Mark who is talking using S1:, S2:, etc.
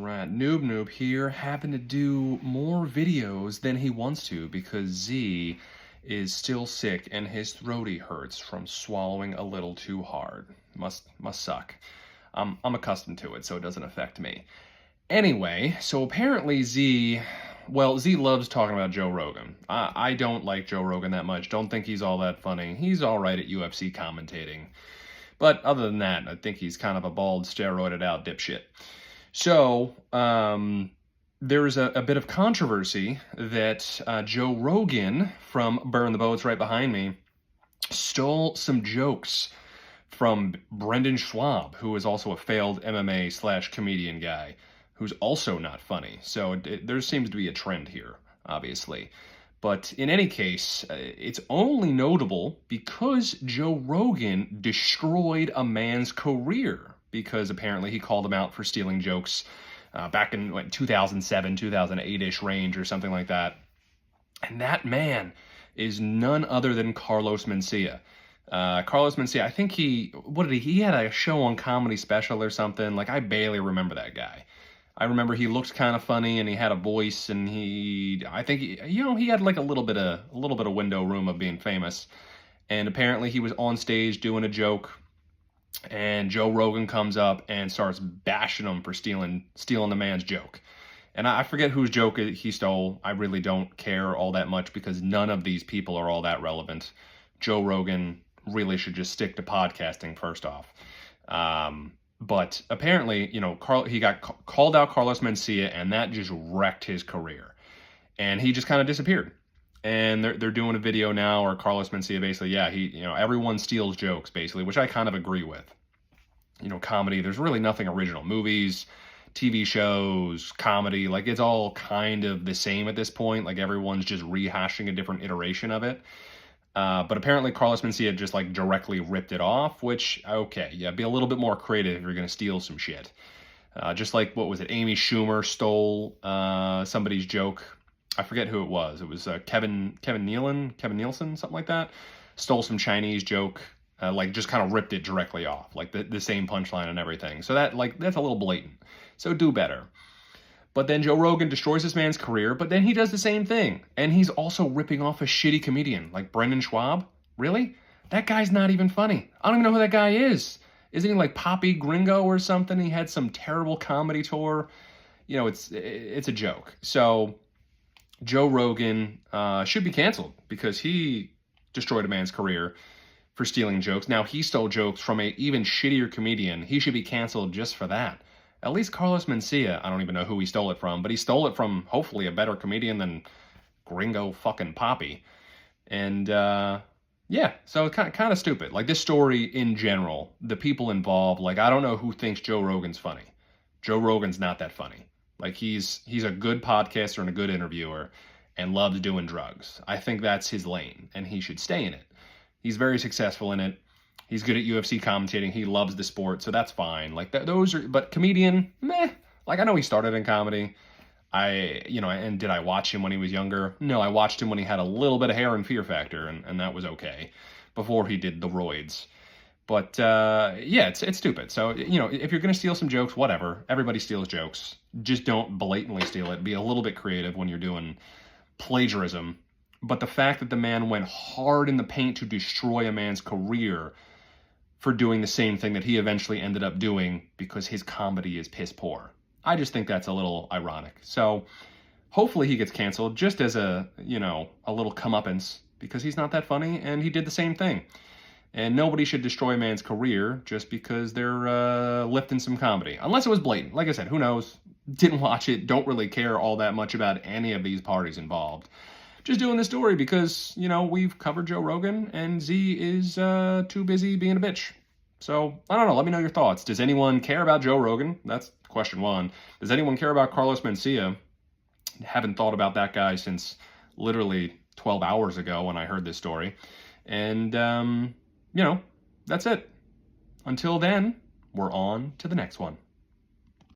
S1: right, Noob here, having to do more videos than he wants to because Z is still sick and his throaty hurts from swallowing a little too hard. Must suck. I'm accustomed to it, so it doesn't affect me. Anyway, so apparently Z loves talking about Joe Rogan. I don't like Joe Rogan that much. Don't think he's all that funny. He's all right at UFC commentating. But other than that, I think he's kind of a bald, steroided out dipshit. So, there was a bit of controversy that Joe Rogan from Burn the Boats right behind me stole some jokes from Brendan Schaub, who is also a failed MMA/comedian guy, who's also not funny. So there seems to be a trend here, obviously. But in any case, it's only notable because Joe Rogan destroyed a man's career, because apparently he called him out for stealing jokes back in 2007, 2008-ish range or something like that. And that man is none other than Carlos Mencia. Carlos Mencia, I think he had a show on Comedy Special or something. Like, I barely remember that guy. I remember he looked kind of funny and he had a voice, and he had like a little bit of window room of being famous. And apparently he was on stage doing a joke, and Joe Rogan comes up and starts bashing him for stealing the man's joke. And I forget whose joke he stole. I really don't care all that much because none of these people are all that relevant. Joe Rogan really should just stick to podcasting first off. But apparently, he got called out Carlos Mencia, and that just wrecked his career. And he just kind of disappeared. And they're doing a video now where Carlos Mencia basically, everyone steals jokes, basically, which I kind of agree with. Comedy, there's really nothing original. Movies, TV shows, comedy, like, it's all kind of the same at this point. Like, everyone's just rehashing a different iteration of it. But apparently Carlos Mencia just like directly ripped it off, which, okay, yeah, be a little bit more creative if you're going to steal some shit. Just like, what was it? Amy Schumer stole somebody's joke. I forget who it was. It was Kevin Nielsen, something like that. Stole some Chinese joke, like just kind of ripped it directly off, like the same punchline and everything. So that's a little blatant. So do better. But then Joe Rogan destroys this man's career, but then he does the same thing. And he's also ripping off a shitty comedian like Brendan Schaub. Really? That guy's not even funny. I don't even know who that guy is. Isn't he like Poppy Gringo or something? He had some terrible comedy tour. It's a joke. So Joe Rogan should be canceled because he destroyed a man's career for stealing jokes. Now he stole jokes from an even shittier comedian. He should be canceled just for that. At least Carlos Mencia, I don't even know who he stole it from, but he stole it from, hopefully, a better comedian than Gringo fucking Poppy. And, so kind of stupid. Like, this story in general, the people involved, like, I don't know who thinks Joe Rogan's funny. Joe Rogan's not that funny. Like, he's a good podcaster and a good interviewer and loves doing drugs. I think that's his lane, and he should stay in it. He's very successful in it. He's good at UFC commentating. He loves the sport, so that's fine. Like, but comedian, meh. Like, I know he started in comedy. And did I watch him when he was younger? No, I watched him when he had a little bit of hair and Fear Factor, and that was okay, before he did the roids. But, it's stupid. So, if you're going to steal some jokes, whatever. Everybody steals jokes. Just don't blatantly steal it. Be a little bit creative when you're doing plagiarism. But the fact that the man went hard in the paint to destroy a man's career for doing the same thing that he eventually ended up doing because his comedy is piss poor, I just think that's a little ironic. So hopefully he gets canceled just as a little comeuppance, because he's not that funny and he did the same thing. And nobody should destroy a man's career just because they're lifting some comedy. Unless it was blatant. Like I said, who knows? Didn't watch it. Don't really care all that much about any of these parties involved. Just doing this story because, we've covered Joe Rogan and Z is too busy being a bitch. So, I don't know. Let me know your thoughts. Does anyone care about Joe Rogan? That's question one. Does anyone care about Carlos Mencia? Haven't thought about that guy since literally 12 hours ago when I heard this story. And, that's it. Until then, we're on to the next one.